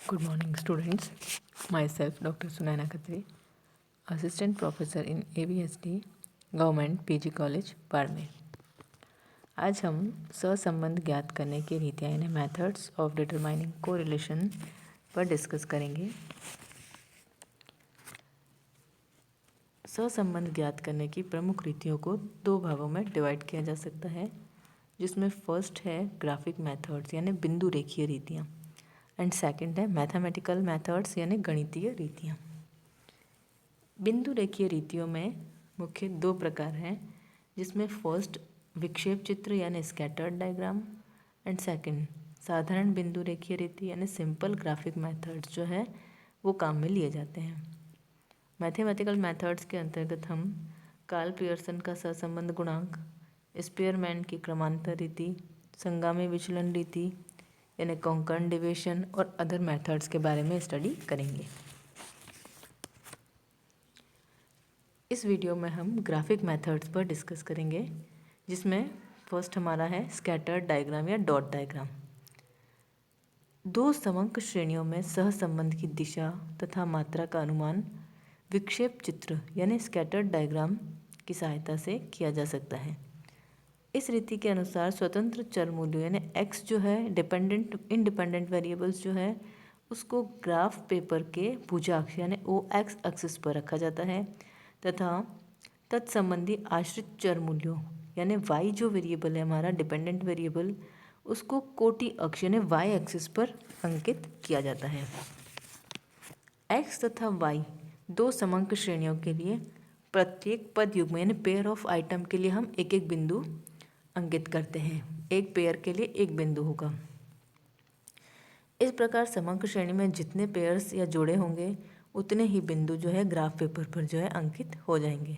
Good morning, students. Myself, Dr. Sunaina Khatri, Assistant Professor in ABSD, Government PG College, Barmer. आज हम सहसंबंध ज्ञात करने की रीतियाँ यानी मेथड्स ऑफ डिटरमाइनिंग कोरिलेशन पर डिस्कस करेंगे। सहसंबंध ज्ञात करने की प्रमुख रीतियों को दो भागों में डिवाइड किया जा सकता है, जिसमें फर्स्ट है ग्राफिक मेथड्स यानी बिंदु रेखीय रीतियाँ एंड सेकंड है मैथमेटिकल मेथड्स यानी गणितीय रीतियाँ। बिंदु रेखीय रीतियों में मुख्य दो प्रकार हैं, जिसमें फर्स्ट विक्षेप चित्र यानी स्कैटर्ड डायग्राम एंड सेकंड साधारण बिंदु रेखीय रीति यानी सिंपल ग्राफिक मेथड्स जो है वो काम में लिए जाते हैं। मैथमेटिकल मेथड्स के अंतर्गत हम कार्ल पियर्सन का सहसंबंध गुणांक, स्पीयरमैन की क्रमांतर रीति, संगामी विचलन रीति यानी कॉन्कर्न डिविजन और अदर मेथड्स के बारे में स्टडी करेंगे। इस वीडियो में हम ग्राफिक मेथड्स पर डिस्कस करेंगे, जिसमें फर्स्ट हमारा है स्कैटर्ड डायग्राम या डॉट डायग्राम। दो समंक श्रेणियों में सहसंबंध की दिशा तथा मात्रा का अनुमान विक्षेप चित्र यानी स्कैटर्ड डायग्राम की सहायता से किया जा सकता है। इस रीति के अनुसार स्वतंत्र चर मूल्यों यानी x जो है डिपेंडेंट इंडिपेंडेंट वेरिएबल्स जो है उसको ग्राफ पेपर के भुजाक्ष यानी OX एक्सिस पर रखा जाता है तथा तत्संबंधी आश्रित चर मूल्यों यानी y जो वेरिएबल है हमारा डिपेंडेंट वेरिएबल उसको कोटि अक्ष यानी y एक्सिस पर अंकित किया जाता है। x तथा y दो समंक श्रेणियों के लिए प्रत्येक पद युग्म यानी पेयर ऑफ आइटम के लिए हम एक एक बिंदु अंकित करते हैं। एक पेयर के लिए एक बिंदु होगा। इस प्रकार समंक श्रेणी में जितने पेयर्स या जोड़े होंगे उतने ही बिंदु जो है ग्राफ पेपर पर जो है अंकित हो जाएंगे।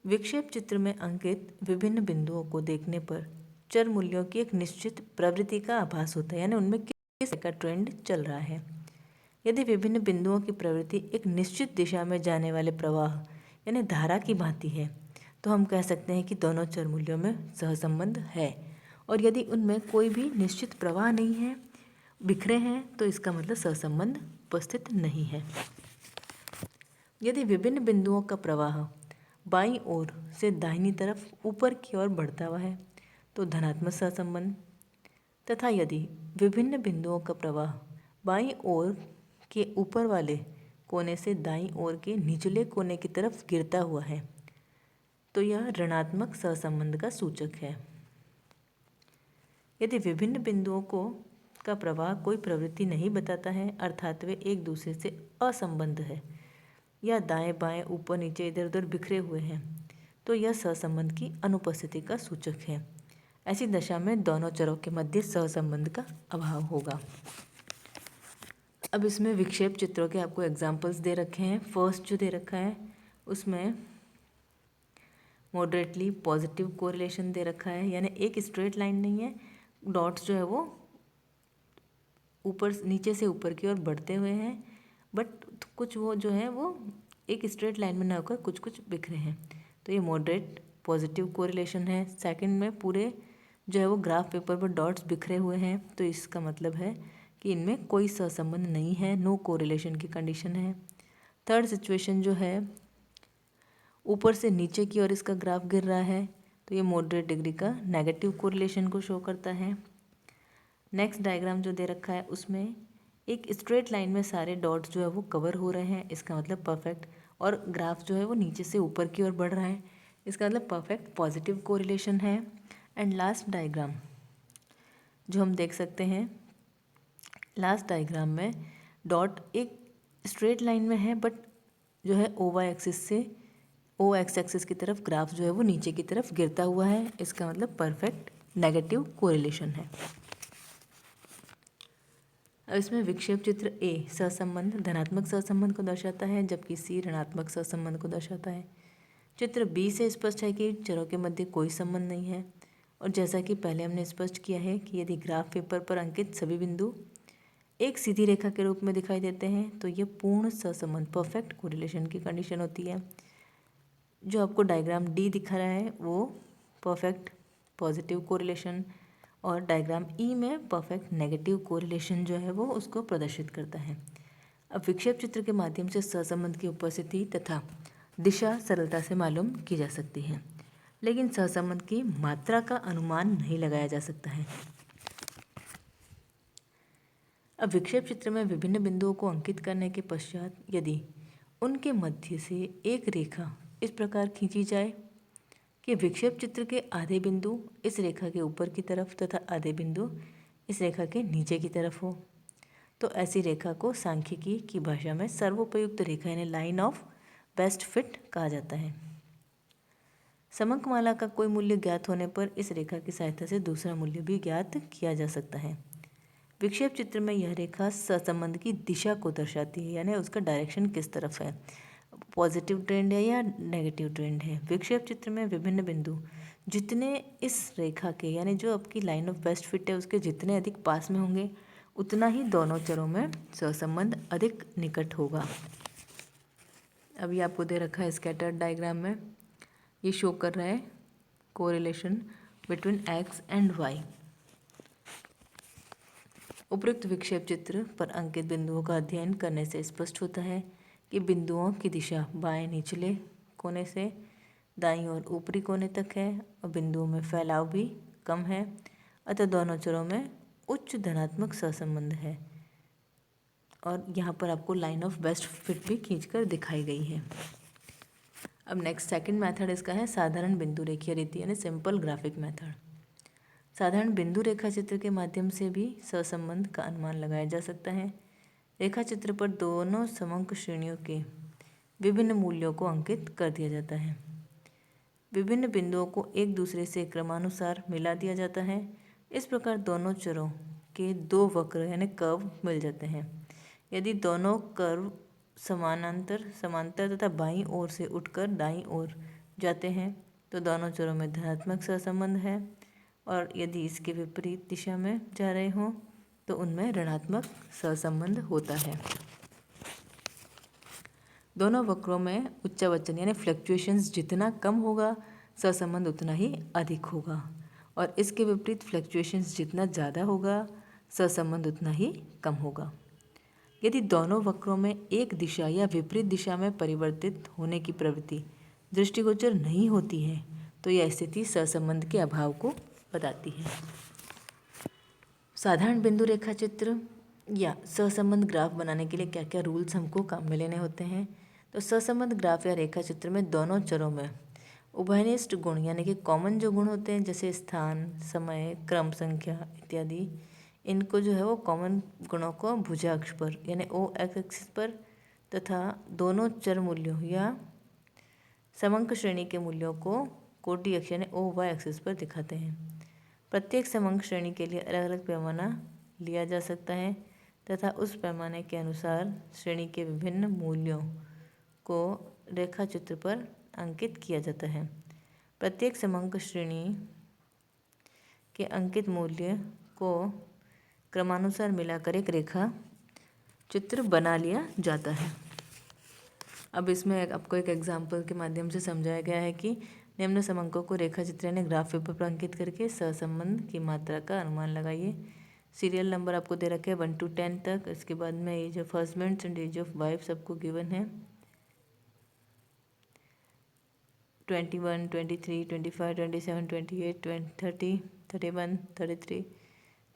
विक्षेप चित्र में अंकित विभिन्न बिंदुओं को देखने पर चर मूल्यों की एक निश्चित प्रवृत्ति का आभास होता है, यानी उनमें किस का ट्रेंड चल रहा है। यदि विभिन्न बिंदुओं की प्रवृत्ति एक निश्चित दिशा में जाने वाले प्रवाह यानी धारा की भांति है तो हम कह सकते हैं कि दोनों चर मूल्यों में सहसंबंध है। और यदि उनमें कोई भी निश्चित प्रवाह नहीं है, बिखरे हैं, तो इसका मतलब सहसंबंध उपस्थित नहीं है। यदि विभिन्न बिंदुओं का प्रवाह बाईं ओर से दाहिनी तरफ ऊपर की ओर बढ़ता हुआ है तो धनात्मक सहसंबंध, तथा यदि विभिन्न बिंदुओं का प्रवाह बाईं ओर के ऊपर वाले कोने से दाईं ओर के निचले कोने की तरफ गिरता हुआ है तो यह ऋणात्मक सहसंबंध का सूचक है। यदि विभिन्न बिंदुओं का प्रवाह कोई प्रवृत्ति नहीं बताता है, अर्थात वे एक दूसरे से असंबद्ध है या दाएं बाएं ऊपर नीचे इधर उधर बिखरे हुए हैं तो यह सहसंबंध की अनुपस्थिति का सूचक है। ऐसी दशा में दोनों चरों के मध्य सहसंबंध का अभाव होगा। अब इसमें विक्षेप चित्रों के आपको एग्जाम्पल्स दे रखे हैं। फर्स्ट जो दे रखा है उसमें मॉडरेटली पॉजिटिव कोरिलेशन दे रखा है, यानी एक स्ट्रेट लाइन नहीं है, डॉट्स जो है वो ऊपर नीचे से ऊपर की ओर बढ़ते हुए हैं, बट कुछ वो जो है वो एक स्ट्रेट लाइन में ना होकर कुछ कुछ बिखरे हैं, तो ये मॉडरेट पॉजिटिव कोरिलेशन है। सेकंड में पूरे जो है वो ग्राफ पेपर पर डॉट्स बिखरे हुए हैं, तो इसका मतलब है कि इनमें कोई सहसंबंध नहीं है, नो कोरिलेशन की कंडीशन है। थर्ड सिचुएशन जो है ऊपर से नीचे की ओर इसका ग्राफ गिर रहा है तो ये मॉडरेट डिग्री का नेगेटिव कोरिलेशन को शो करता है। नेक्स्ट डायग्राम जो दे रखा है उसमें एक स्ट्रेट लाइन में सारे डॉट्स जो है वो कवर हो रहे हैं, इसका मतलब परफेक्ट, और ग्राफ जो है वो नीचे से ऊपर की ओर बढ़ रहा है, इसका मतलब परफेक्ट पॉजिटिव कोरिलेशन है। एंड लास्ट डायग्राम जो हम देख सकते हैं, लास्ट डायग्राम में डॉट एक स्ट्रेट लाइन में है बट जो है OY एक्सिस से OX एक्सिस की तरफ ग्राफ जो है वो नीचे की तरफ गिरता हुआ है, इसका मतलब परफेक्ट नेगेटिव कोरिलेशन है। अब इसमें विक्षेप चित्र A सहसंबंध धनात्मक सहसंबंध को दर्शाता है जबकि C ऋणात्मक सहसंबंध को दर्शाता है। चित्र B से स्पष्ट है कि चरों के मध्य कोई संबंध नहीं है, और जैसा कि पहले हमने स्पष्ट किया है कि यदि ग्राफ पेपर पर अंकित सभी बिंदु एक सीधी रेखा के रूप में दिखाई देते हैं तो यह पूर्ण सहसंबंध परफेक्ट कोरिलेशन की कंडीशन होती है। जो आपको डायग्राम D दिखा रहा है वो परफेक्ट पॉजिटिव कोरिलेशन और डायग्राम ई में परफेक्ट नेगेटिव कोरिलेशन जो है वो उसको प्रदर्शित करता है। अब विक्षेप चित्र के माध्यम से सहसंबंध की उपस्थिति तथा दिशा सरलता से मालूम की जा सकती है, लेकिन सहसंबंध की मात्रा का अनुमान नहीं लगाया जा सकता है। अब विक्षेप चित्र में विभिन्न बिंदुओं को अंकित करने के पश्चात यदि उनके मध्य से एक रेखा इस प्रकार खींची जाए कि विक्षेप चित्र के आधे बिंदु इस रेखा के ऊपर की तरफ तथा आधे बिंदु इस रेखा के नीचे की तरफ हो, तो ऐसी रेखा को सांख्यिकी की भाषा में सर्वोपयुक्त रेखा यानी लाइन ऑफ बेस्ट फिट कहा जाता है। समंकमाला का कोई मूल्य ज्ञात होने पर इस रेखा की सहायता से दूसरा मूल्य भी ज्ञात किया जा सकता है। विक्षेप चित्र में यह रेखा सहसंबंध की दिशा को दर्शाती है, यानी उसका डायरेक्शन किस तरफ है, पॉजिटिव ट्रेंड है या नेगेटिव ट्रेंड है। विक्षेप चित्र में विभिन्न बिंदु जितने इस रेखा के यानी जो आपकी लाइन ऑफ बेस्ट फिट है उसके जितने अधिक पास में होंगे उतना ही दोनों चरों में सहसंबंध अधिक निकट होगा। अभी आपको दे रखा है स्कैटर्ड डायग्राम में, ये शो कर रहा है correlation between x and y. उपयुक्त विक्षेप चित्र पर अंकित बिंदुओं का अध्ययन करने से स्पष्ट होता है कि बिंदुओं की दिशा बाएं निचले कोने से दाईं और ऊपरी कोने तक है और बिंदुओं में फैलाव भी कम है, अतः दोनों चरों में उच्च धनात्मक सहसंबंध है। और यहाँ पर आपको लाइन ऑफ बेस्ट फिट भी खींचकर दिखाई गई है। अब नेक्स्ट सेकंड मेथड इसका है साधारण बिंदु रेखीय रीति यानी सिंपल ग्राफिक मेथड। साधारण बिंदु रेखा चित्र के माध्यम से भी सहसंबंध का अनुमान लगाया जा सकता है। रेखा चित्र पर दोनों समंक श्रेणियों के विभिन्न मूल्यों को अंकित कर दिया जाता है। विभिन्न बिंदुओं को एक दूसरे से क्रमानुसार मिला दिया जाता है। इस प्रकार दोनों चरों के दो वक्र यानी कर्व मिल जाते हैं। यदि दोनों कर्व समांतर तथा बाईं ओर से उठकर दाईं ओर जाते हैं तो दोनों चरों में धनात्मक सहसंबंध है, और यदि इसके विपरीत दिशा में जा रहे हों तो उनमें ऋणात्मक सहसंबंध होता है। दोनों वक्रों में उच्चावचन यानी फ्लक्चुएशंस जितना कम होगा सहसंबंध उतना ही अधिक होगा, और इसके विपरीत फ्लक्चुएशंस जितना ज़्यादा होगा सहसंबंध उतना ही कम होगा। यदि दोनों वक्रों में एक दिशा या विपरीत दिशा में परिवर्तित होने की प्रवृत्ति दृष्टिगोचर नहीं होती है तो यह स्थिति सहसंबंध के अभाव को बताती है। साधारण बिंदु रेखा चित्र या सहसंबंध ग्राफ बनाने के लिए क्या क्या रूल्स हमको काम में लेने होते हैं। तो सहसंबंध ग्राफ या रेखा चित्र में दोनों चरों में उभयनिष्ठ गुण यानी कि कॉमन जो गुण होते हैं जैसे स्थान, समय, क्रम संख्या इत्यादि, इनको जो है वो कॉमन गुणों को भुजाक्ष पर यानी ओ एक्सिस पर तथा दोनों चर मूल्यों या समंक श्रेणी के मूल्यों को कोटि अक्ष यानी ओ वाई एक्सिस पर दिखाते हैं। प्रत्येक समंक श्रेणी के लिए अलग अलग पैमाना लिया जा सकता है तथा उस पैमाने के अनुसार श्रेणी के विभिन्न मूल्यों को रेखा चित्र पर अंकित किया जाता है। प्रत्येक समंक श्रेणी के अंकित मूल्य को क्रमानुसार मिलाकर एक रेखा चित्र बना लिया जाता है। अब इसमें आपको एक एग्जाम्पल के माध्यम से समझाया गया है कि निम्न समंकों को रेखा चित्र यानी ग्राफ पेपर पर अंकित करके सहसंबंध की मात्रा का अनुमान लगाइए। सीरियल नंबर आपको दे रखे हैं 1 to 10 तक। इसके बाद में age of husband and age of wife सबको गिवन है। 21, 23, 25, 27, 28, 30, 31, 33,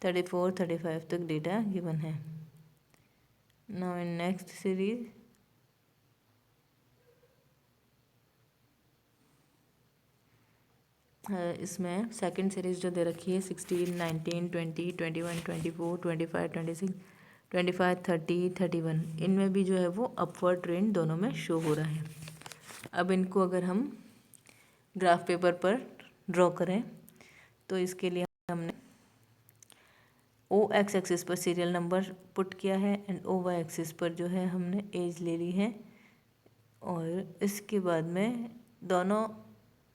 34, 35 तक डेटा गिवन है। नाउ इन नेक्स्ट सीरीज इसमें सेकंड सीरीज जो दे रखी है 16, 19, 20, 21, 24, 25, 26, 25, 30, 31, इनमें भी जो है वो अपवर्ड ट्रेंड दोनों में शो हो रहा है। अब इनको अगर हम ग्राफ पेपर पर ड्रॉ करें तो इसके लिए हमने ओ एक्स एक्सिस पर सीरियल नंबर पुट किया है एंड ओ वाई एक्सिस पर जो है हमने एज ले ली है, और इसके बाद में दोनों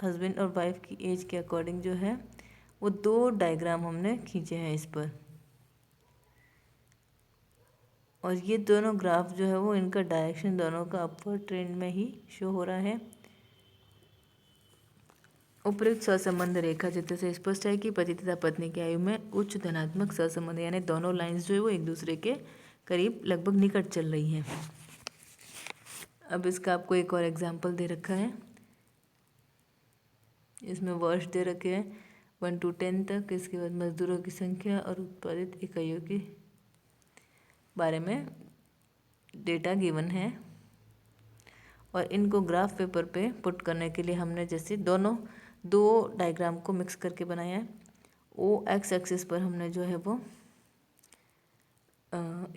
हस्बैंड और वाइफ की एज के अकॉर्डिंग जो है वो दो डायग्राम हमने खींचे हैं इस पर, और ये दोनों ग्राफ जो है वो इनका डायरेक्शन दोनों का अपवर्ड ट्रेंड में ही शो हो रहा है। उपयुक्त सहसंबंध रेखा चित्र से स्पष्ट है कि पति तथा पत्नी की आयु में उच्च धनात्मक सहसंबंध, यानी दोनों लाइंस जो है वो एक दूसरे के करीब लगभग निकट चल रही हैं। अब इसका आपको एक और एग्जाम्पल दे रखा है। इसमें वर्ष दे रखे हैं 1 to 10 तक। इसके बाद मजदूरों की संख्या और उत्पादित इकाइयों के बारे में डेटा गिवन है, और इनको ग्राफ पेपर पे पुट करने के लिए हमने जैसे दो डायग्राम को मिक्स करके बनाया है। ओ एक्स एक्सिस पर हमने जो है वो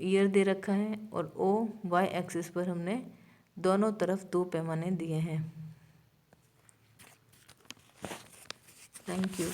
ईयर दे रखा है, और ओ वाई एक्सिस पर हमने दोनों तरफ 2 पैमाने दिए हैं। Thank you.